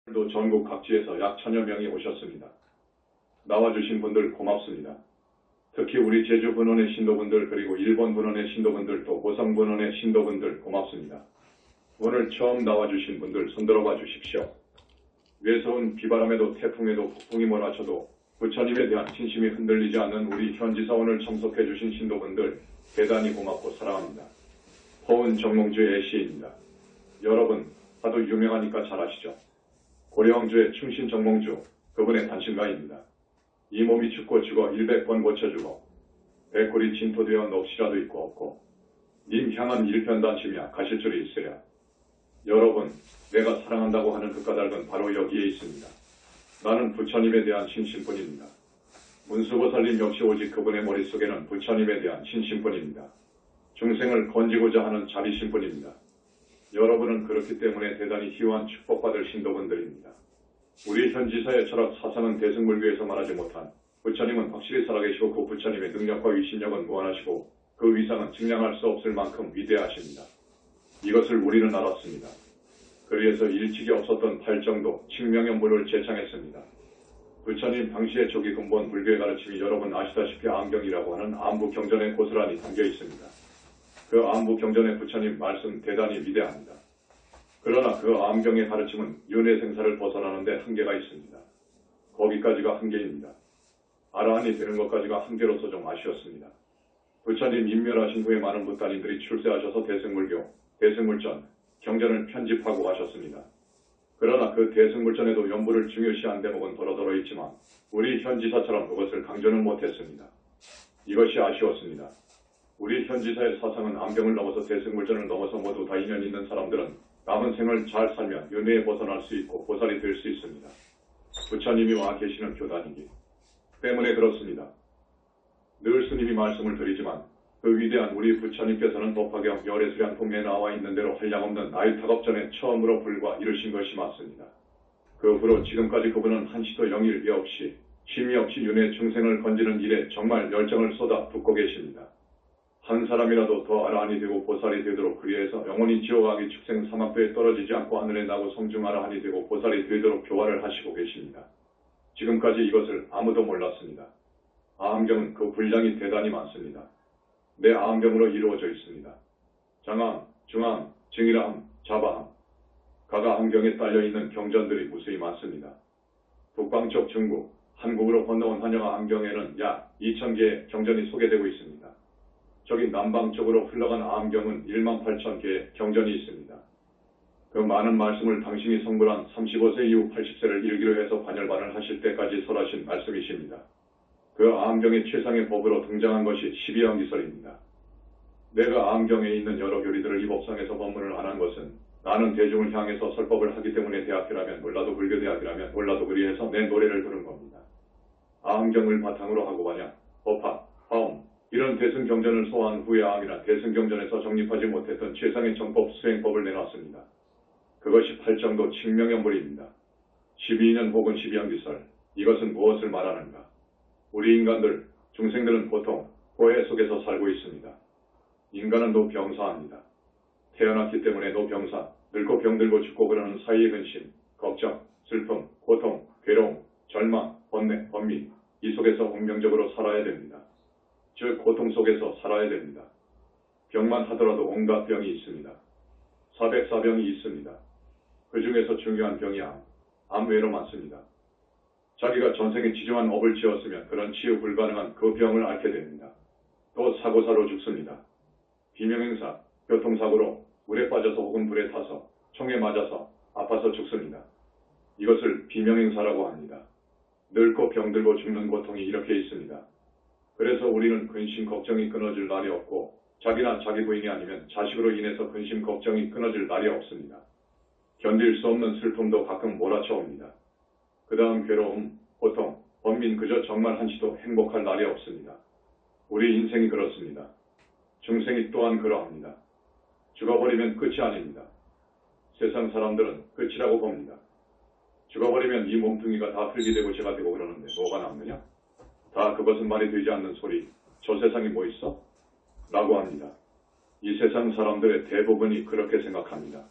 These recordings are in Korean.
오늘도 전국 각지에서 약 1000여 명이 오셨습니다. 나와주신 분들 고맙습니다. 특히 우리 제주 분원의 신도분들 그리고 일본 분원의 신도분들 또 고성 분원의 신도분들 고맙습니다. 오늘 처음 나와주신 분들 손들어봐 주십시오. 외서운 비바람에도 태풍에도 폭풍이 몰아쳐도 부처님에 대한 진심이 흔들리지 않는 우리 현지사 오늘 참석해 주신 신도분들 대단히 고맙고 사랑합니다. 허운 정몽주의 애시입니다. 여러분 하도 유명하니까 잘 아시죠? 고려왕조의 충신 정몽주 그분의 단신가입니다. 이 몸이 죽고 죽어 100번 고쳐주고 백골이 진토되어 넋이라도 있고 없고 님 향한 일편단심이야 가실 줄이 있으랴. 여러분 내가 사랑한다고 하는 그 까닭은 바로 여기에 있습니다. 나는 부처님에 대한 신심뿐입니다. 문수보살님 역시 오직 그분의 머릿속에는 부처님에 대한 신심뿐입니다. 중생을 건지고자 하는 자비심뿐입니다. 여러분은 그렇기 때문에 대단히 희유한 축복받을 신도분들입니다. 우리 현지사의 철학 사상은 대승불교에서 말하지 못한 부처님은 확실히 살아계시고 그 부처님의 능력과 위신력은 무한하시고 그 위상은 증량할 수 없을 만큼 위대하십니다. 이것을 우리는 알았습니다. 그래서 일찍이 없었던 팔정도 칙명연불을 제창했습니다. 부처님 당시의 초기 근본 불교의 가르침이 여러분 아시다시피 암경이라고 하는 암부경전에 고스란히 담겨 있습니다. 그 암부경전의 부처님 말씀 대단히 위대합니다. 그러나 그 암경의 가르침은 윤회생사를 벗어나는데 한계가 있습니다. 거기까지가 한계입니다. 아라한이 되는 것까지가 한계로서 좀 아쉬웠습니다. 부처님 인멸하신 후에 많은 부따님들이 출세하셔서 대승불교, 대승불전, 경전을 편집하고 가셨습니다. 그러나 그 대승불전에도 연부를 중요시한 대목은 더러더러 있지만 우리 현지사처럼 그것을 강조는 못했습니다. 이것이 아쉬웠습니다. 우리 현지사의 사상은 암경을 넘어서 대승불전을 넘어서 모두 다 인연 있는 사람들은 남은 생을 잘 살면 윤회에 벗어날 수 있고 보살이 될 수 있습니다. 부처님이 와 계시는 교단이기 때문에 그렇습니다. 늘 스님이 말씀을 드리지만 그 위대한 우리 부처님께서는 법화경 열애수량 통에 나와 있는 대로 한량없는 나일탁업전에 처음으로 불과 이르신 것이 맞습니다. 그 후로 지금까지 그분은 한시도 영일이 없이 쉼이 없이 윤회 중생을 건지는 일에 정말 열정을 쏟아 붓고 계십니다. 한 사람이라도 더 아라한이 되고 보살이 되도록 그리해서 영원히 지옥아기 축생 사막도에 떨어지지 않고 하늘에 나고 성중 아라한이 되고 보살이 되도록 교화를 하시고 계십니다. 지금까지 이것을 아무도 몰랐습니다. 아함경은 그 분량이 대단히 많습니다. 네 아함경으로 이루어져 있습니다. 장암, 중암, 증일암, 자바암, 가가함경에 딸려있는 경전들이 무수히 많습니다. 북방쪽 중국, 한국으로 건너온 한영아함경에는 약 2000개의 경전이 소개되고 있습니다. 저기 남방 쪽으로 흘러간 암경은 18,000개의 경전이 있습니다. 그 많은 말씀을 당신이 성불한 35세 이후 80세를 일기로 해서 반열반을 하실 때까지 설하신 말씀이십니다. 그 암경의 최상의 법으로 등장한 것이 12양기설입니다. 내가 암경에 있는 여러 교리들을 이 법상에서 법문을 안 한 것은 나는 대중을 향해서 설법을 하기 때문에 대학이라면 몰라도 불교대학이라면 몰라도 그리해서 내 노래를 부른 겁니다. 암경을 바탕으로 하고 만약 법화, 화엄, 이런 대승경전을 소화한 후에 암이나 대승경전에서 정립하지 못했던 최상의 정법 수행법을 내놨습니다. 그것이 팔정도 칙명연불입니다. 12년 혹은 12양기설, 이것은 무엇을 말하는가? 우리 인간들, 중생들은 보통 고해 속에서 살고 있습니다. 인간은 노병사합니다. 태어났기 때문에 노병사, 늙고 병들고 죽고 그러는 사이의 근심, 걱정, 슬픔, 고통, 괴로움, 절망, 번뇌, 번민, 이 속에서 운명적으로 살아야 됩니다. 즉 고통 속에서 살아야 됩니다. 병만 하더라도 온갖 병이 있습니다. 404병이 있습니다. 그 중에서 중요한 병이 암 외로 많습니다. 자기가 전생에 지중한 업을 지었으면 그런 치유 불가능한 그 병을 앓게 됩니다. 또 사고사로 죽습니다. 비명행사, 교통사고로 물에 빠져서 혹은 불에 타서 총에 맞아서 아파서 죽습니다. 이것을 비명행사라고 합니다. 늙고 병들고 죽는 고통이 이렇게 있습니다. 그래서 우리는 근심 걱정이 끊어질 날이 없고 자기나 자기 부인이 아니면 자식으로 인해서 근심 걱정이 끊어질 날이 없습니다. 견딜 수 없는 슬픔도 가끔 몰아쳐옵니다. 그 다음 괴로움, 고통, 번민 그저 정말 한시도 행복할 날이 없습니다. 우리 인생이 그렇습니다. 중생이 또한 그러합니다. 죽어버리면 끝이 아닙니다. 세상 사람들은 끝이라고 봅니다. 죽어버리면 이 몸뚱이가 다 흙이 되고 재가 되고 그러는데 뭐가 남느냐? 다 그것은 말이 되지 않는 소리. 저 세상이 뭐 있어? 라고 합니다. 이 세상 사람들의 대부분이 그렇게 생각합니다.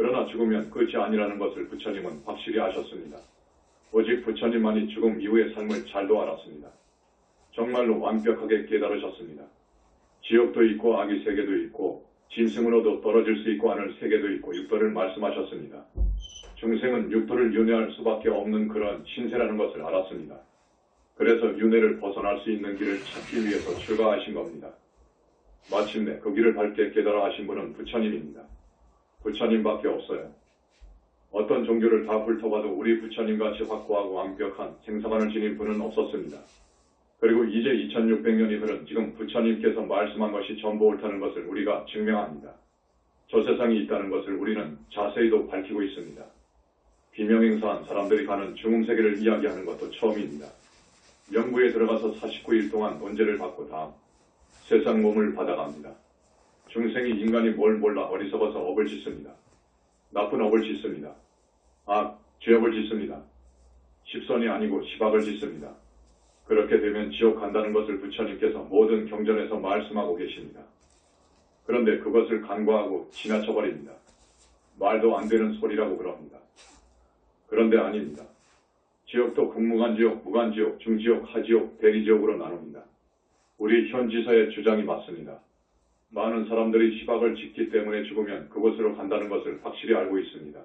그러나 죽으면 끝이 아니라는 것을 부처님은 확실히 아셨습니다. 오직 부처님만이 죽음 이후의 삶을 잘도 알았습니다. 정말로 완벽하게 깨달으셨습니다. 지옥도 있고 악의 세계도 있고 짐승으로도 떨어질 수 있고 하늘 세계도 있고 육도를 말씀하셨습니다. 중생은 육도를 윤회할 수밖에 없는 그런 신세라는 것을 알았습니다. 그래서 윤회를 벗어날 수 있는 길을 찾기 위해서 출가하신 겁니다. 마침내 그 길을 밝게 깨달아 하신 분은 부처님입니다. 부처님밖에 없어요. 어떤 종교를 다 훑어봐도 우리 부처님같이 확고하고 완벽한 생사관을 지닌 분은 없었습니다. 그리고 이제 2600년이 흐른 지금 부처님께서 말씀한 것이 전부 옳다는 것을 우리가 증명합니다. 저 세상이 있다는 것을 우리는 자세히도 밝히고 있습니다. 비명행사한 사람들이 가는 중음세계를 이야기하는 것도 처음입니다. 연구에 들어가서 49일 동안 논제를 받고 다음 세상 몸을 받아갑니다. 중생이 인간이 뭘 몰라 어리석어서 업을 짓습니다. 나쁜 업을 짓습니다. 죄업을 짓습니다. 십선이 아니고 십악을 짓습니다. 그렇게 되면 지옥 간다는 것을 부처님께서 모든 경전에서 말씀하고 계십니다. 그런데 그것을 간과하고 지나쳐버립니다. 말도 안 되는 소리라고 그럽니다. 그런데 아닙니다. 지옥도 극무간지옥, 무간지옥, 중지옥, 하지옥, 대리지옥으로 나눕니다. 우리 현지사의 주장이 맞습니다. 많은 사람들이 십악을 짓기 때문에 죽으면 그곳으로 간다는 것을 확실히 알고 있습니다.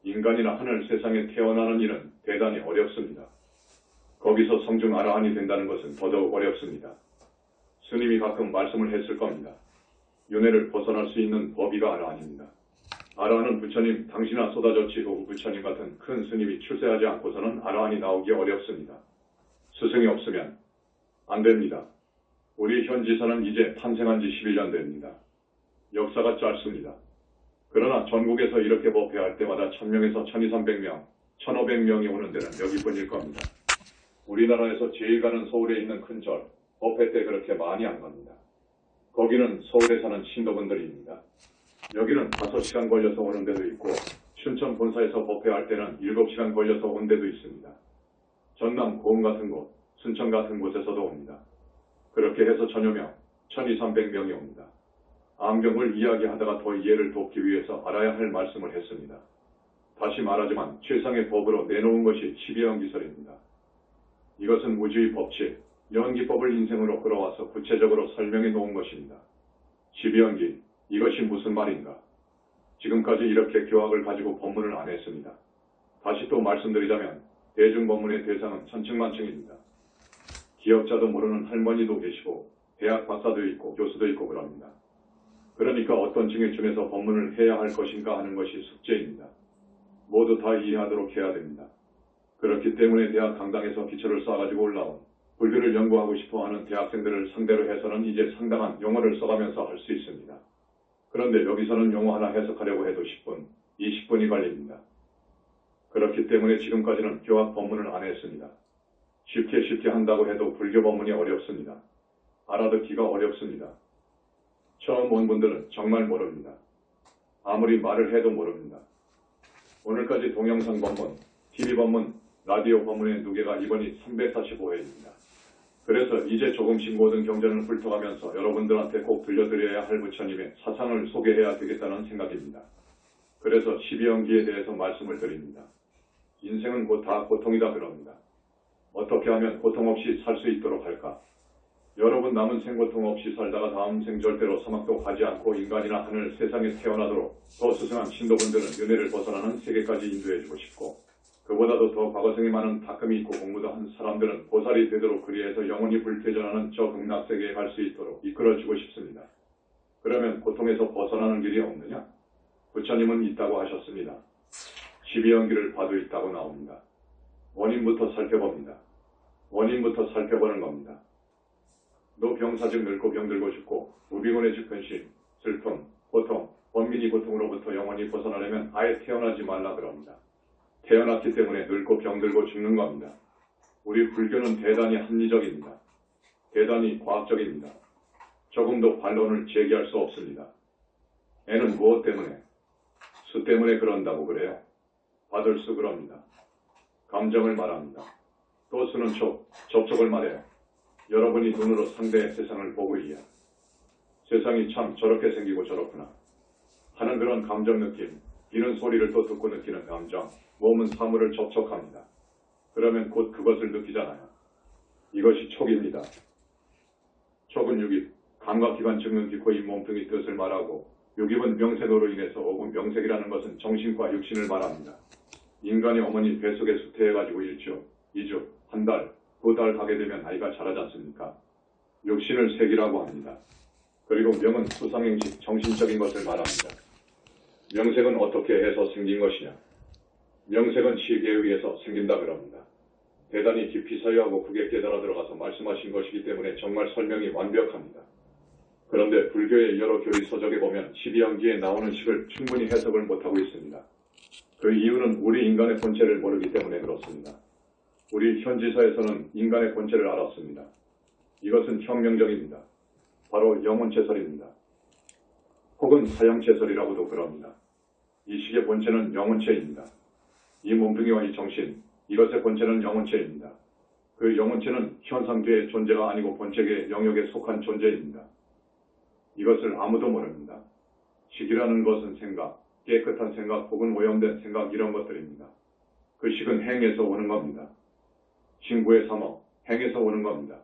인간이나 하늘 세상에 태어나는 일은 대단히 어렵습니다. 거기서 성중 아라한이 된다는 것은 더더욱 어렵습니다. 스님이 가끔 말씀을 했을 겁니다. 윤회를 벗어날 수 있는 법이가 아라한입니다. 아라한은 부처님, 당시나 쏟아졌지 후 부처님 같은 큰 스님이 출세하지 않고서는 아라한이 나오기 어렵습니다. 스승이 없으면 안 됩니다. 우리 현지사는 이제 탄생한 지 11년 됩니다. 역사가 짧습니다. 그러나 전국에서 이렇게 법회할 때마다 1000명에서 1200명, 1500명이 오는 데는 여기뿐일 겁니다. 우리나라에서 제일 가는 서울에 있는 큰 절, 법회 때 그렇게 많이 안 갑니다. 거기는 서울에 사는 신도분들입니다. 여기는 5시간 걸려서 오는 데도 있고 춘천 본사에서 법회할 때는 7시간 걸려서 온 데도 있습니다. 전남 고흥 같은 곳, 순천 같은 곳에서도 옵니다. 그렇게 해서 천여 명, 1200명이 옵니다. 암경을 이야기하다가 더 이해를 돕기 위해서 알아야 할 말씀을 했습니다. 다시 말하지만 최상의 법으로 내놓은 것이 12연기설입니다. 이것은 우주의 법칙, 연기법을 인생으로 끌어와서 구체적으로 설명해 놓은 것입니다. 12연기, 이것이 무슨 말인가? 지금까지 이렇게 교학을 가지고 법문을 안 했습니다. 다시 또 말씀드리자면 대중법문의 대상은 천층만층입니다. 기업자도 모르는 할머니도 계시고 대학 박사도 있고 교수도 있고 그럽니다. 그러니까 어떤 층에 준해서 법문을 해야 할 것인가 하는 것이 숙제입니다. 모두 다 이해하도록 해야 됩니다. 그렇기 때문에 대학 강당에서 기초를 쌓아가지고 올라온 불교를 연구하고 싶어하는 대학생들을 상대로 해서는 이제 상당한 용어를 써가면서 할 수 있습니다. 그런데 여기서는 용어 하나 해석하려고 해도 10분, 20분이 걸립니다. 그렇기 때문에 지금까지는 교학 법문을 안 했습니다. 쉽게 한다고 해도 불교 법문이 어렵습니다. 알아듣기가 어렵습니다. 처음 온 분들은 정말 모릅니다. 아무리 말을 해도 모릅니다. 오늘까지 동영상 법문, TV 법문, 라디오 법문의 누계가 이번이 345회입니다. 그래서 이제 조금씩 모든 경전을 훑어가면서 여러분들한테 꼭 들려드려야 할 부처님의 사상을 소개해야 되겠다는 생각입니다. 그래서 12연기에 대해서 말씀을 드립니다. 인생은 곧 다 고통이다 그럽니다. 어떻게 하면 고통 없이 살 수 있도록 할까? 여러분 남은 생 고통 없이 살다가 다음 생 절대로 사막도 가지 않고 인간이나 하늘 세상에 태어나도록 더 스승한 신도분들은 윤회를 벗어나는 세계까지 인도해주고 싶고 그보다도 더 과거생에 많은 닦음이 있고 공부도 한 사람들은 보살이 되도록 그리해서 영원히 불퇴전하는 저 극락세계에 갈 수 있도록 이끌어주고 싶습니다. 그러면 고통에서 벗어나는 길이 없느냐? 부처님은 있다고 하셨습니다. 12연기를 봐도 있다고 나옵니다. 원인부터 살펴봅니다. 원인부터 살펴보는 겁니다. 노병사즉 늙고 병들고 죽고 무비곤해즉 근심, 슬픔, 고통, 원민이 고통으로부터 영원히 벗어나려면 아예 태어나지 말라 그럽니다. 태어났기 때문에 늙고 병들고 죽는 겁니다. 우리 불교는 대단히 합리적입니다. 대단히 과학적입니다. 조금도 반론을 제기할 수 없습니다. 애는 무엇 때문에? 수 때문에 그런다고 그래요. 받을 수 그럽니다. 감정을 말합니다. 또 수는 접촉을 말해요. 여러분이 눈으로 상대의 세상을 보고 이해. 세상이 참 저렇게 생기고 저렇구나 하는 그런 감정 느낌, 귀는 소리를 또 듣고 느끼는 감정, 몸은 사물을 접촉합니다. 그러면 곧 그것을 느끼잖아요. 이것이 촉입니다. 촉은 육입, 감각기관 증응 기코 이 몸뚱이 뜻을 말하고 육입은 명색으로 인해서 오고 명색이라는 것은 정신과 육신을 말합니다. 인간이 어머니 뱃속에 수태해가지고 1주, 2주, 한 달, 2달 가게 되면 아이가 자라지 않습니까? 육신을 색이라고 합니다. 그리고 명은 수상행식, 정신적인 것을 말합니다. 명색은 어떻게 해서 생긴 것이냐? 명색은 시계에 의해서 생긴다 그럽니다. 대단히 깊이 사유하고 크게 깨달아 들어가서 말씀하신 것이기 때문에 정말 설명이 완벽합니다. 그런데 불교의 여러 교리 서적에 보면 12양기에 나오는 식을 충분히 해석을 못하고 있습니다. 그 이유는 우리 인간의 본체를 모르기 때문에 그렇습니다. 우리 현지사에서는 인간의 본체를 알았습니다. 이것은 혁명적입니다. 바로 영혼체설입니다. 혹은 사형체설이라고도 그럽니다. 이 식의 본체는 영혼체입니다. 이 몸뚱이와 이 정신, 이것의 본체는 영혼체입니다. 그 영혼체는 현상계의 존재가 아니고 본체계의 영역에 속한 존재입니다. 이것을 아무도 모릅니다. 식이라는 것은 생각, 깨끗한 생각 혹은 오염된 생각 이런 것들입니다. 그 식은 행에서 오는 겁니다. 신구의 삼어, 행에서 오는 겁니다.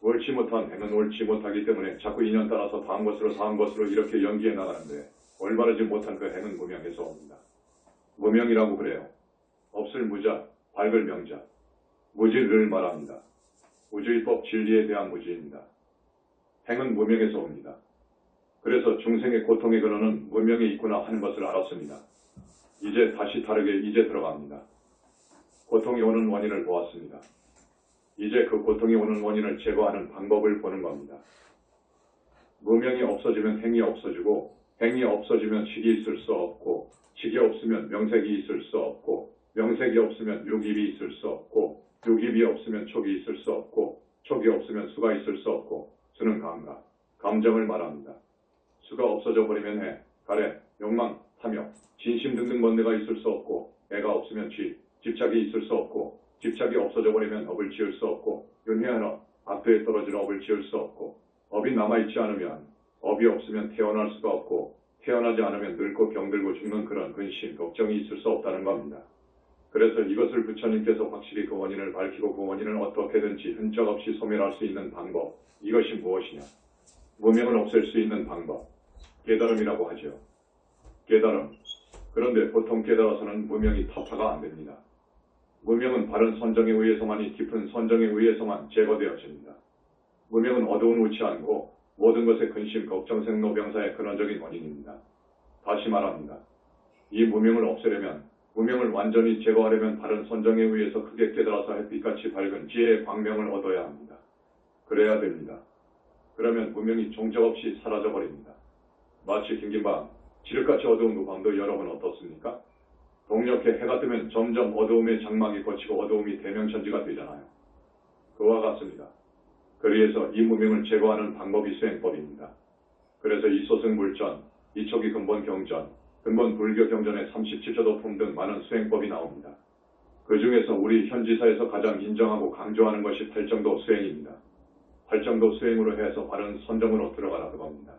옳지 못한 행은 옳지 못하기 때문에 자꾸 인연 따라서 다음 것으로 이렇게 연기해 나가는데 올바르지 못한 그 행은 무명에서 옵니다. 무명이라고 그래요. 없을 무자, 밝을 명자. 무지를 말합니다. 우주의법 진리에 대한 무지입니다. 행은 무명에서 옵니다. 그래서 중생의 고통의 근원은 무명에 있구나 하는 것을 알았습니다. 이제 다시 다르게 이제 들어갑니다. 고통이 오는 원인을 보았습니다. 이제 그 고통이 오는 원인을 제거하는 방법을 보는 겁니다. 무명이 없어지면 행이 없어지고 행이 없어지면 식이 있을 수 없고 식이 없으면 명색이 있을 수 없고 명색이 없으면 육입이 있을 수 없고 육입이 없으면 촉이 있을 수 없고 촉이 없으면 수가 있을 수 없고 수는 감각, 감정을 말합니다. 수가 없어져 버리면 해, 가래, 욕망, 탐욕, 진심 등등 번뇌가 있을 수 없고 애가 없으면 집착이 있을 수 없고 집착이 없어져 버리면 업을 지을 수 없고 윤회하러 악도에 떨어질 업을 지을 수 없고 업이 남아있지 않으면 업이 없으면 태어날 수가 없고 태어나지 않으면 늙고 병들고 죽는 그런 근심, 걱정이 있을 수 없다는 겁니다. 그래서 이것을 부처님께서 확실히 그 원인을 밝히고 그 원인을 어떻게든지 흔적 없이 소멸할 수 있는 방법, 이것이 무엇이냐? 무명을 없앨 수 있는 방법, 깨달음이라고 하죠. 깨달음. 그런데 보통 깨달아서는 무명이 타파가 안 됩니다. 무명은 바른 선정에 의해서만이 깊은 선정에 의해서만 제거되어집니다. 무명은 어두운 우치한고 모든 것의 근심, 걱정, 생로, 병사의 근원적인 원인입니다. 다시 말합니다. 이 무명을 없애려면, 무명을 완전히 제거하려면 바른 선정에 의해서 크게 깨달아서 햇빛같이 밝은 지혜의 광명을 얻어야 합니다. 그래야 됩니다. 그러면 무명이 종적 없이 사라져버립니다. 마치 긴긴 밤, 지륵같이 어두운 그 밤도 여러분 어떻습니까? 동력해 해가 뜨면 점점 어두움의 장막이 거치고 어두움이 대명천지가 되잖아요. 그와 같습니다. 그래서 이 무명을 제거하는 방법이 수행법입니다. 그래서 이 소승불전, 이촉이 근본 경전, 근본 불교 경전의 37조 품 등 많은 수행법이 나옵니다. 그 중에서 우리 현지사에서 가장 인정하고 강조하는 것이 팔정도 수행입니다. 팔정도 수행으로 해서 바른 선정으로 들어가라 그겁니다.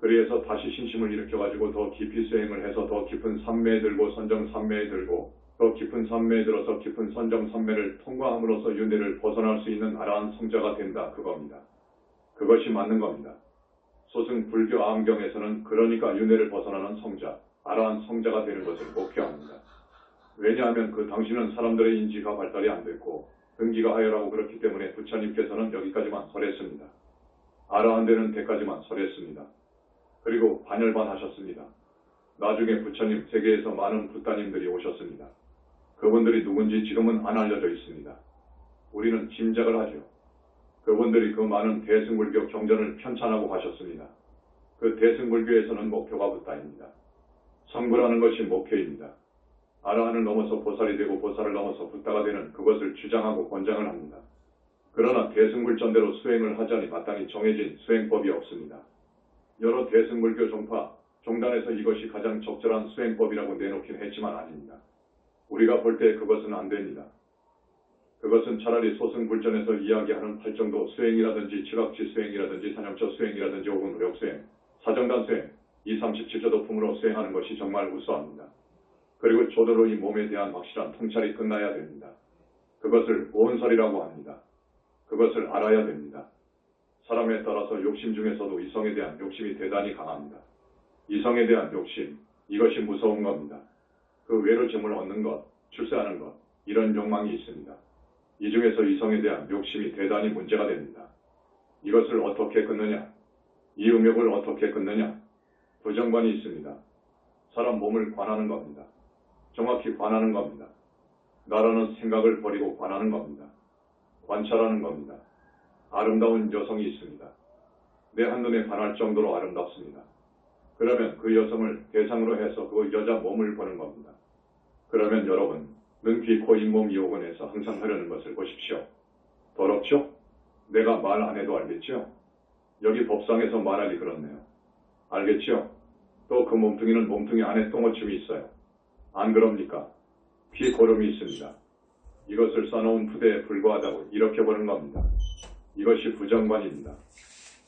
그래서 다시 신심을 일으켜가지고 더 깊이 수행을 해서 더 깊은 삼매에 들고 선정 삼매에 들고 더 깊은 삼매에 들어서 깊은 선정 삼매를 통과함으로써 윤회를 벗어날 수 있는 아라한 성자가 된다 그겁니다. 그것이 맞는 겁니다. 소승 불교 암경에서는 그러니까 윤회를 벗어나는 성자, 아라한 성자가 되는 것을 목표합니다. 왜냐하면 그 당시는 사람들의 인지가 발달이 안 됐고 근기가 하열하고 그렇기 때문에 부처님께서는 여기까지만 설했습니다. 아라한 되는 데까지만 설했습니다. 그리고 반열반 하셨습니다. 나중에 부처님 세계에서 많은 부따님들이 오셨습니다. 그분들이 누군지 지금은 안 알려져 있습니다. 우리는 짐작을 하죠. 그분들이 그 많은 대승불교 경전을 편찬하고 가셨습니다. 그 대승불교에서는 목표가 부따입니다. 성불하는 것이 목표입니다. 아라한을 넘어서 보살이 되고 보살을 넘어서 부따가 되는 그것을 주장하고 권장을 합니다. 그러나 대승불전대로 수행을 하자니 마땅히 정해진 수행법이 없습니다. 여러 대승불교 종파, 종단에서 이것이 가장 적절한 수행법이라고 내놓긴 했지만 아닙니다. 우리가 볼 때 그것은 안 됩니다. 그것은 차라리 소승불전에서 이야기하는 팔정도 수행이라든지 지각지 수행이라든지 산영처 수행이라든지 혹은 무력수행, 사정단 수행, 이 37조 품으로 수행하는 것이 정말 우수합니다. 그리고 조도로 이 몸에 대한 확실한 통찰이 끝나야 됩니다. 그것을 오은설이라고 합니다. 그것을 알아야 됩니다. 사람에 따라서 욕심 중에서도 이성에 대한 욕심이 대단히 강합니다. 이성에 대한 욕심, 이것이 무서운 겁니다. 그 외로 재물을 얻는 것, 출세하는 것, 이런 욕망이 있습니다. 이 중에서 이성에 대한 욕심이 대단히 문제가 됩니다. 이것을 어떻게 끊느냐? 이 음욕을 어떻게 끊느냐? 부정관이 있습니다. 사람 몸을 관하는 겁니다. 정확히 관하는 겁니다. 나라는 생각을 버리고 관하는 겁니다. 관찰하는 겁니다. 아름다운 여성이 있습니다. 내 한눈에 반할 정도로 아름답습니다. 그러면 그 여성을 대상으로 해서 그 여자 몸을 보는 겁니다. 그러면 여러분, 눈, 귀, 코, 잇몸, 이호근에서 항상 흐르는 것을 보십시오. 더럽죠? 내가 말 안 해도 알겠죠? 여기 법상에서 말하기 그렇네요. 알겠죠? 또 그 몸뚱이는 몸뚱이 안에 똥오줌이 있어요. 안 그럽니까? 피 고름이 있습니다. 이것을 써놓은 푸대에 불과하다고 이렇게 보는 겁니다. 이것이 부정관입니다.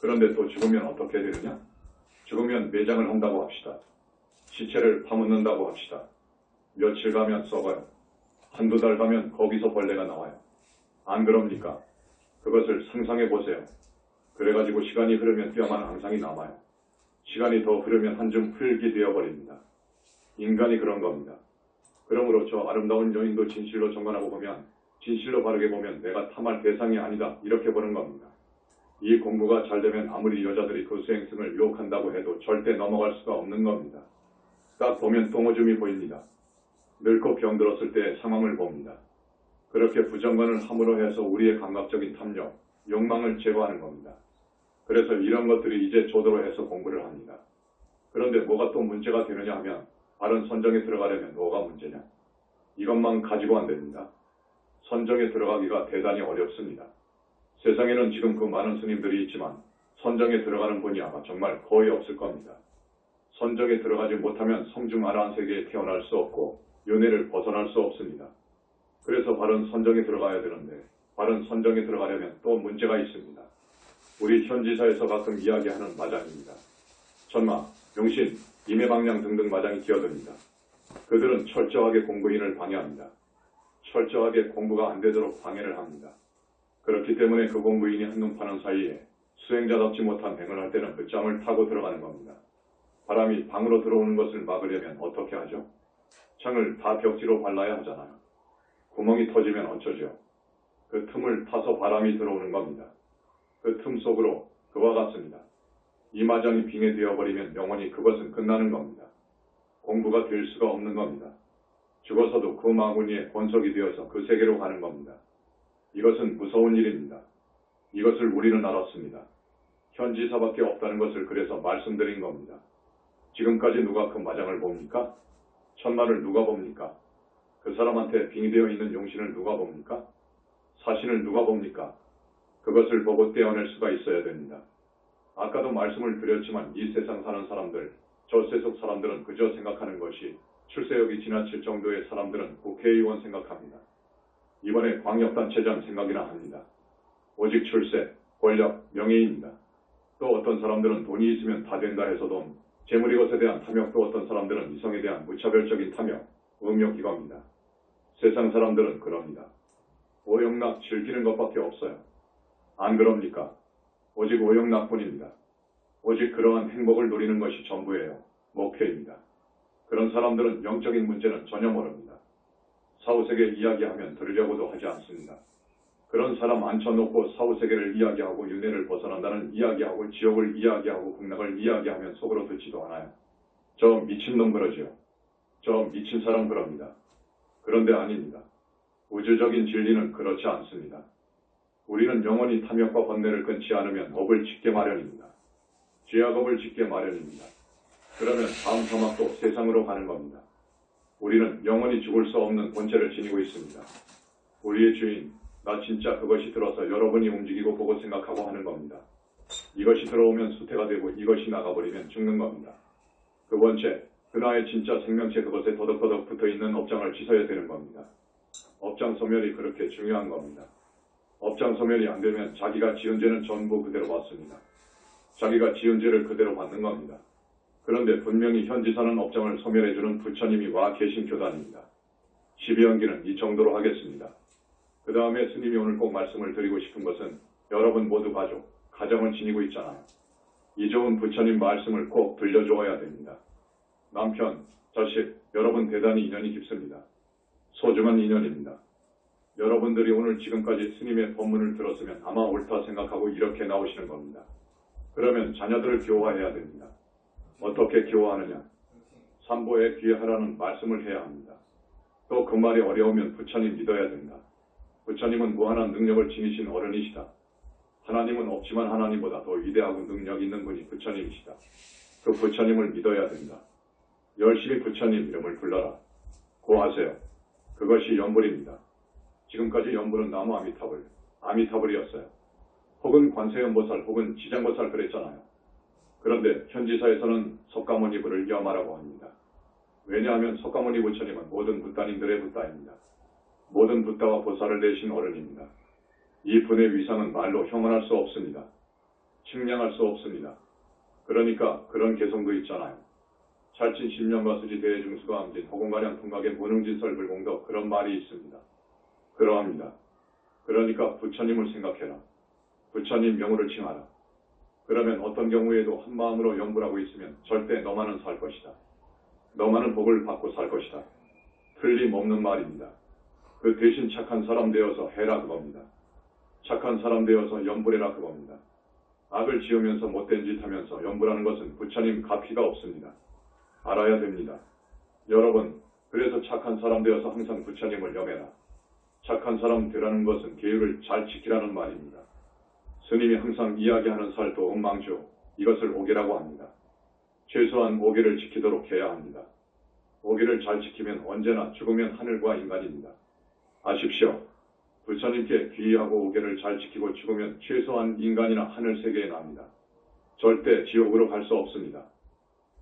그런데 또 죽으면 어떻게 되느냐? 죽으면 매장을 한다고 합시다. 시체를 파묻는다고 합시다. 며칠 가면 썩어요. 한두 달 가면 거기서 벌레가 나와요. 안 그럽니까? 그것을 상상해 보세요. 그래가지고 시간이 흐르면 뼈만 항상이 남아요. 시간이 더 흐르면 한줌 흙이 되어버립니다. 인간이 그런 겁니다. 그러므로 저 아름다운 여인도 진실로 정관하고 보면, 진실로 바르게 보면 내가 탐할 대상이 아니다, 이렇게 보는 겁니다. 이 공부가 잘 되면 아무리 여자들이 그 수행승을 유혹한다고 해도 절대 넘어갈 수가 없는 겁니다. 딱 보면 똥오줌이 보입니다. 늙고 병들었을 때의 상황을 봅니다. 그렇게 부정관을 함으로 해서 우리의 감각적인 탐욕, 욕망을 제거하는 겁니다. 그래서 이런 것들이 이제 조도로 해서 공부를 합니다. 그런데 뭐가 또 문제가 되느냐 하면 바른 선정에 들어가려면 뭐가 문제냐? 이것만 가지고 안 됩니다. 선정에 들어가기가 대단히 어렵습니다. 세상에는 지금 그 많은 스님들이 있지만 선정에 들어가는 분이 아마 정말 거의 없을 겁니다. 선정에 들어가지 못하면 성중아라한 세계에 태어날 수 없고 윤회를 벗어날 수 없습니다. 그래서 바른 선정에 들어가야 되는데 바른 선정에 들어가려면 또 문제가 있습니다. 우리 현지사에서 가끔 이야기하는 마장입니다. 천마, 용신, 임해방량 등등 마장이 기어듭니다. 그들은 철저하게 공부인을 방해합니다. 철저하게 공부가 안 되도록 방해를 합니다. 그렇기 때문에 그 공부인이 한눈 파는 사이에 수행자답지 못한 행을 할 때는 그 짬을 타고 들어가는 겁니다. 바람이 방으로 들어오는 것을 막으려면 어떻게 하죠? 창을 다 벽지로 발라야 하잖아요. 구멍이 터지면 어쩌죠? 그 틈을 타서 바람이 들어오는 겁니다. 그 틈 속으로 그와 같습니다. 이 마장이 빙의되어버리면 영원히 그것은 끝나는 겁니다. 공부가 될 수가 없는 겁니다. 죽어서도 그 마구니에 권속이 되어서 그 세계로 가는 겁니다. 이것은 무서운 일입니다. 이것을 우리는 알았습니다. 현지사밖에 없다는 것을 그래서 말씀드린 겁니다. 지금까지 누가 그 마장을 봅니까? 천마를 누가 봅니까? 그 사람한테 빙의되어 있는 용신을 누가 봅니까? 사신을 누가 봅니까? 그것을 보고 떼어낼 수가 있어야 됩니다. 아까도 말씀을 드렸지만 이 세상 사는 사람들, 저 세속 사람들은 그저 생각하는 것이 출세욕이 지나칠 정도의 사람들은 국회의원 생각합니다. 이번에 광역단체장 생각이나 합니다. 오직 출세, 권력, 명예입니다. 또 어떤 사람들은 돈이 있으면 다 된다 해서 돈, 재물이 것에 대한 탐욕도 어떤 사람들은 이성에 대한 무차별적인 탐욕, 음욕 이겁니다. 세상 사람들은 그럽니다. 오욕락 즐기는 것밖에 없어요. 안 그럽니까? 오직 오욕락뿐입니다. 오직 그러한 행복을 누리는 것이 전부예요. 목표입니다. 그런 사람들은 영적인 문제는 전혀 모릅니다. 사후세계 이야기하면 들으려고도 하지 않습니다. 그런 사람 앉혀놓고 사후세계를 이야기하고 윤회를 벗어난다는 이야기하고 지옥을 이야기하고 극락을 이야기하면 속으로 듣지도 않아요. 저 미친놈 그러죠. 저 미친 사람 그럽니다. 그런데 아닙니다. 우주적인 진리는 그렇지 않습니다. 우리는 영원히 탐욕과 번뇌를 끊지 않으면 업을 짓게 마련입니다. 죄악업을 짓게 마련입니다. 그러면 다음 사막도 세상으로 가는 겁니다. 우리는 영원히 죽을 수 없는 본체를 지니고 있습니다. 우리의 주인, 나 진짜 그것이 들어서 여러분이 움직이고 보고 생각하고 하는 겁니다. 이것이 들어오면 수태가 되고 이것이 나가버리면 죽는 겁니다. 그 본체, 그 나의 진짜 생명체 그것에 더덕더덕 붙어있는 업장을 씻어야 되는 겁니다. 업장 소멸이 그렇게 중요한 겁니다. 업장 소멸이 안 되면 자기가 지은 죄는 전부 그대로 받습니다. 자기가 지은 죄를 그대로 받는 겁니다. 그런데 분명히 현 지사는 업장을 소멸해주는 부처님이 와 계신 교단입니다. 12연기는 이 정도로 하겠습니다. 그 다음에 스님이 오늘 꼭 말씀을 드리고 싶은 것은 여러분 모두 가족, 가정을 지니고 있잖아요. 이 좋은 부처님 말씀을 꼭 들려주어야 됩니다. 남편, 자식, 여러분 대단히 인연이 깊습니다. 소중한 인연입니다. 여러분들이 오늘 지금까지 스님의 법문을 들었으면 아마 옳다 생각하고 이렇게 나오시는 겁니다. 그러면 자녀들을 교화해야 됩니다. 어떻게 교화하느냐? 삼보에 귀하라는 말씀을 해야 합니다. 또 그 말이 어려우면 부처님 믿어야 된다. 부처님은 무한한 능력을 지니신 어른이시다. 하나님은 없지만 하나님보다 더 위대하고 능력 있는 분이 부처님이시다. 그 부처님을 믿어야 된다. 열심히 부처님 이름을 불러라. 고하세요. 그것이 연불입니다. 지금까지 연불은 나무 아미타불이었어요. 혹은 관세음보살 혹은 지장보살 그랬잖아요. 그런데 현지사에서는 석가모니부를 염하라고 합니다. 왜냐하면 석가모니 부처님은 모든 붓다님들의 붓다입니다. 모든 붓다와 보살을 내신 어른입니다. 이 분의 위상은 말로 형언할 수 없습니다. 측량할 수 없습니다. 그러니까 그런 개성도 있잖아요. 찰진 신명과 수지 대중수가 암진 허공가량 통각의 무능진설 불공덕 그런 말이 있습니다. 그러합니다. 그러니까 부처님을 생각해라. 부처님 명호를 칭하라. 그러면 어떤 경우에도 한마음으로 연불하고 있으면 절대 너만은 살 것이다. 너만은 복을 받고 살 것이다. 틀림없는 말입니다. 그 대신 착한 사람 되어서 해라 그겁니다. 착한 사람 되어서 연불해라 그겁니다. 악을 지으면서 못된 짓 하면서 연불하는 것은 부처님 갚기가 없습니다. 알아야 됩니다. 여러분, 그래서 착한 사람 되어서 항상 부처님을 염해라. 착한 사람 되라는 것은 계율을 잘 지키라는 말입니다. 스님이 항상 이야기하는 살도 음망주, 이것을 오계라고 합니다. 최소한 오계를 지키도록 해야 합니다. 오계를 잘 지키면 언제나 죽으면 하늘과 인간입니다. 아십시오. 부처님께 귀의하고 오계를 잘 지키고 죽으면 최소한 인간이나 하늘 세계에 납니다. 절대 지옥으로 갈 수 없습니다.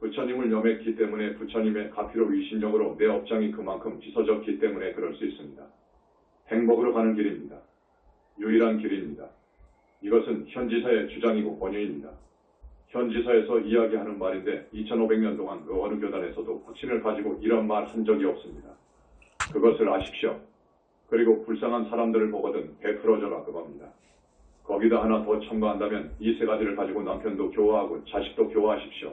부처님을 염했기 때문에 부처님의 가피로 위신력으로 내 업장이 그만큼 찢어졌기 때문에 그럴 수 있습니다. 행복으로 가는 길입니다. 유일한 길입니다. 이것은 현지사의 주장이고 권유입니다. 현지사에서 이야기하는 말인데 2500년 동안 그 어느 교단에서도 확신을 가지고 이런 말 한 적이 없습니다. 그것을 아십시오. 그리고 불쌍한 사람들을 보거든 베풀어져라 그겁니다. 거기다 하나 더 첨가한다면 이 세 가지를 가지고 남편도 교화하고 자식도 교화하십시오.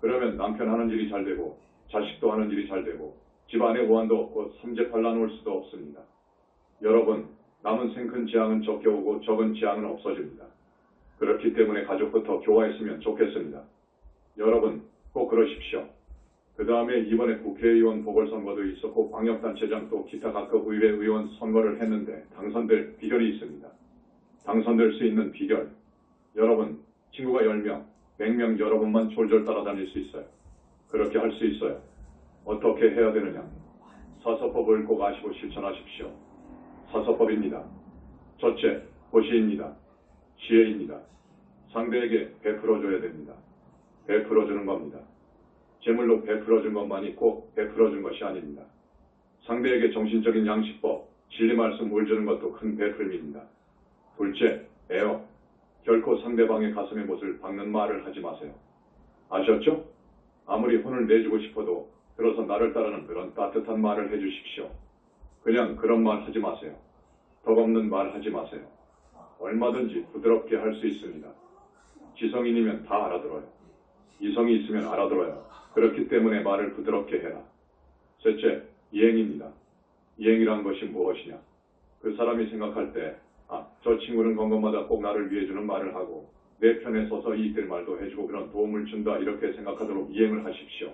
그러면 남편 하는 일이 잘 되고 자식도 하는 일이 잘 되고 집안에 오한도 없고 삼재팔란 올 수도 없습니다. 여러분, 남은 생큰 재앙은 적게 오고 적은 재앙은 없어집니다. 그렇기 때문에 가족부터 교화했으면 좋겠습니다. 여러분, 꼭 그러십시오. 그 다음에 이번에 국회의원 보궐선거도 있었고 광역단체장 또 기타 각급 의회의원 선거를 했는데 당선될 비결이 있습니다. 당선될 수 있는 비결. 여러분, 친구가 10명, 100명 여러분만 졸졸 따라다닐 수 있어요. 그렇게 할 수 있어요. 어떻게 해야 되느냐. 사서법을 꼭 아시고 실천하십시오. 사서법입니다. 첫째, 호시입니다. 지혜입니다. 상대에게 베풀어줘야 됩니다. 베풀어주는 겁니다. 제물로 베풀어준 것만이 꼭 베풀어준 것이 아닙니다. 상대에게 정신적인 양식법, 진리 말씀 을 주는 것도 큰 베풀림입니다. 둘째, 애어. 결코 상대방의 가슴에 못을 박는 말을 하지 마세요. 아셨죠? 아무리 혼을 내주고 싶어도 들어서 나를 따르는 그런 따뜻한 말을 해주십시오. 그냥 그런 말 하지 마세요. 덕없는 말 하지 마세요. 얼마든지 부드럽게 할 수 있습니다. 지성인이면 다 알아들어요. 이성이 있으면 알아들어요. 그렇기 때문에 말을 부드럽게 해라. 셋째, 이행입니다. 이행이란 것이 무엇이냐? 그 사람이 생각할 때 저 친구는 건 것마다 꼭 나를 위해 주는 말을 하고 내 편에 서서 이익 될 말도 해주고 그런 도움을 준다 이렇게 생각하도록 이행을 하십시오.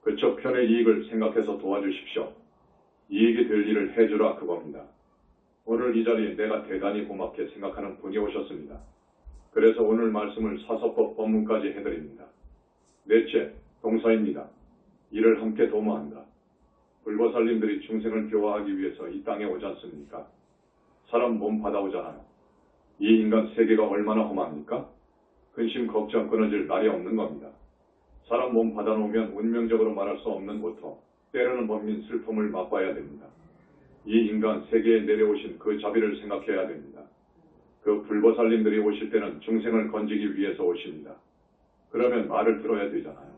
그쪽 편의 이익을 생각해서 도와주십시오. 이익이 될 일을 해주라 그겁니다. 오늘 이 자리에 내가 대단히 고맙게 생각하는 분이 오셨습니다. 그래서 오늘 말씀을 사서법 법문까지 해드립니다. 넷째, 동사입니다. 이를 함께 도모한다. 불보살님들이 중생을 교화하기 위해서 이 땅에 오지 않습니까? 사람 몸 받아오잖아요. 이 인간 세계가 얼마나 험합니까? 근심 걱정 끊어질 날이 없는 겁니다. 사람 몸 받아놓으면 운명적으로 말할 수 없는 고통, 때로는 범민 슬픔을 맛봐야 됩니다. 이 인간 세계에 내려오신 그 자비를 생각해야 됩니다. 그 불보살님들이 오실 때는 중생을 건지기 위해서 오십니다. 그러면 말을 들어야 되잖아요.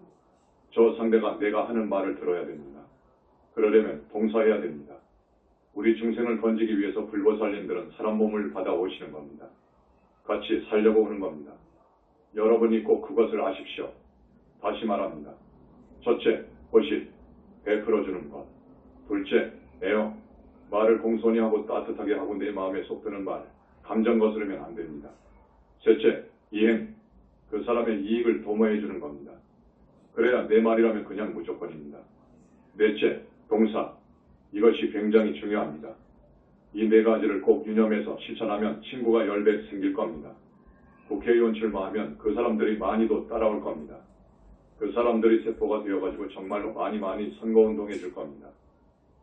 저 상대가 내가 하는 말을 들어야 됩니다. 그러려면 봉사해야 됩니다. 우리 중생을 건지기 위해서 불보살님들은 사람 몸을 받아오시는 겁니다. 같이 살려고 오는 겁니다. 여러분이 꼭 그것을 아십시오. 다시 말합니다. 첫째, 호실, 베풀어주는 것. 둘째, 애어, 말을 공손히 하고 따뜻하게 하고 내 마음에 속 드는 말, 감정 거스르면 안 됩니다. 셋째, 이행, 그 사람의 이익을 도모해 주는 겁니다. 그래야 내 말이라면 그냥 무조건입니다. 넷째, 동사, 이것이 굉장히 중요합니다. 이 네 가지를 꼭 유념해서 실천하면 친구가 10배 생길 겁니다. 국회의원 출마하면 그 사람들이 많이도 따라올 겁니다. 그 사람들이 세포가 되어가지고 정말로 많이 선거운동해 줄 겁니다.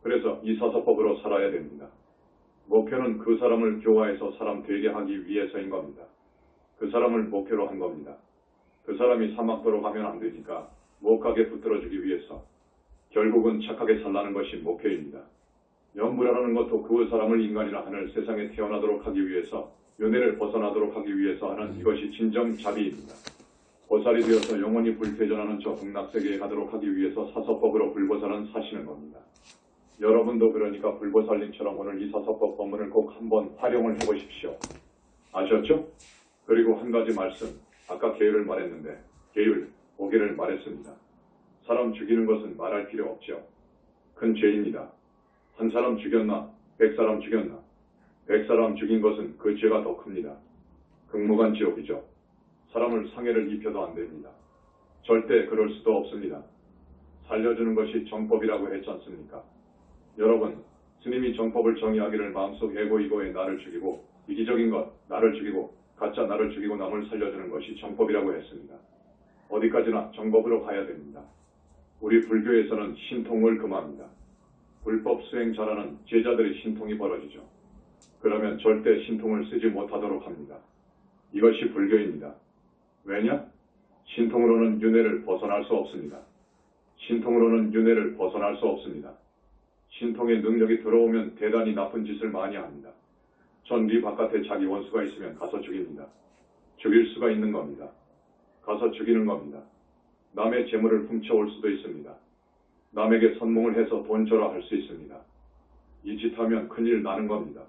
그래서 이 사서법으로 살아야 됩니다. 목표는 그 사람을 교화해서 사람 되게 하기 위해서인 겁니다. 그 사람을 목표로 한 겁니다. 그 사람이 사막도로 가면 안 되니까 못 가게 붙들어주기 위해서 결국은 착하게 살라는 것이 목표입니다. 염불하라는 것도 그 사람을 인간이라 하늘 세상에 태어나도록 하기 위해서 윤회를 벗어나도록 하기 위해서 하는 이것이 진정 자비입니다. 보살이 되어서 영원히 불퇴전하는 저 극락세계에 가도록 하기 위해서 사서법으로 불보살은 사시는 겁니다. 여러분도 그러니까 불보살님처럼 오늘 이 사서법 법문을 꼭 한번 활용을 해보십시오. 아셨죠? 그리고 한 가지 말씀, 아까 계율을 말했는데 계율, 오계를 말했습니다. 사람 죽이는 것은 말할 필요 없죠. 큰 죄입니다. 한 사람 죽였나, 100사람 죽였나, 100사람 죽인 것은 그 죄가 더 큽니다. 극무관 지옥이죠. 사람을 상해를 입혀도 안 됩니다. 절대 그럴 수도 없습니다. 살려주는 것이 정법이라고 했지 않습니까? 여러분, 스님이 정법을 정의하기를 마음속 에고이고의 나를 죽이고 이기적인 것, 나를 죽이고 가짜 나를 죽이고 남을 살려주는 것이 정법이라고 했습니다. 어디까지나 정법으로 가야 됩니다. 우리 불교에서는 신통을 금합니다. 불법 수행 잘하는 제자들의 신통이 벌어지죠. 그러면 절대 신통을 쓰지 못하도록 합니다. 이것이 불교입니다. 왜냐? 신통으로는 윤회를 벗어날 수 없습니다. 신통으로는 윤회를 벗어날 수 없습니다. 신통의 능력이 들어오면 대단히 나쁜 짓을 많이 합니다. 전 네 바깥에 자기 원수가 있으면 가서 죽입니다. 죽일 수가 있는 겁니다. 가서 죽이는 겁니다. 남의 재물을 훔쳐올 수도 있습니다. 남에게 선몽을 해서 돈 줘라 할 수 있습니다. 이 짓 하면 큰일 나는 겁니다.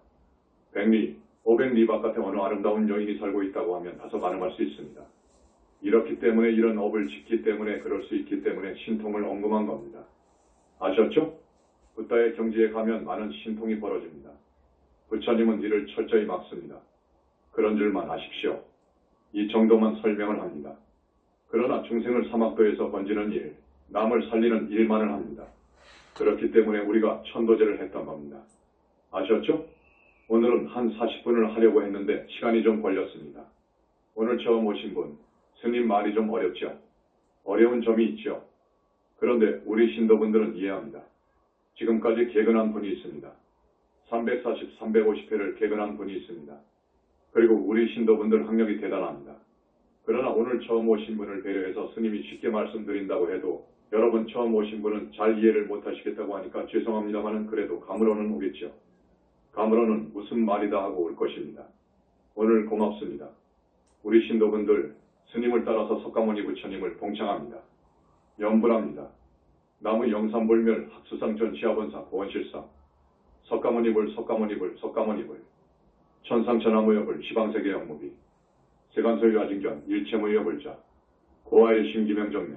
100리, 500리 바깥에 어느 아름다운 여인이 살고 있다고 하면 가서 가늠할 수 있습니다. 이렇기 때문에 이런 업을 짓기 때문에 그럴 수 있기 때문에 신통을 언급한 겁니다. 아셨죠? 붓다의 경지에 가면 많은 신통이 벌어집니다. 부처님은 이를 철저히 막습니다. 그런 줄만 아십시오. 이 정도만 설명을 합니다. 그러나 중생을 사막도에서 건지는 일, 남을 살리는 일만을 합니다. 그렇기 때문에 우리가 천도제를 했던 겁니다. 아셨죠? 오늘은 한 40분을 하려고 했는데 시간이 좀 걸렸습니다. 오늘 처음 오신 분, 스님 말이 좀 어렵죠? 어려운 점이 있죠? 그런데 우리 신도분들은 이해합니다. 지금까지 개근한 분이 있습니다. 340, 350회를 개근한 분이 있습니다. 그리고 우리 신도분들 학력이 대단합니다. 그러나 오늘 처음 오신 분을 배려해서 스님이 쉽게 말씀드린다고 해도 여러분 처음 오신 분은 잘 이해를 못하시겠다고 하니까 죄송합니다마는 그래도 감으로는 오겠죠. 감으로는 무슨 말이다 하고 올 것입니다. 오늘 고맙습니다. 우리 신도분들 스님을 따라서 석가모니 부처님을 봉창합니다. 염불합니다. 나무 영산불멸 학수상 전시아본사 보원실상 석가모니불 석가모니불 석가모니불 천상천하무여불 시방세계 영무비 세간소유 아징견 일체무여불자 고아의 신기명정내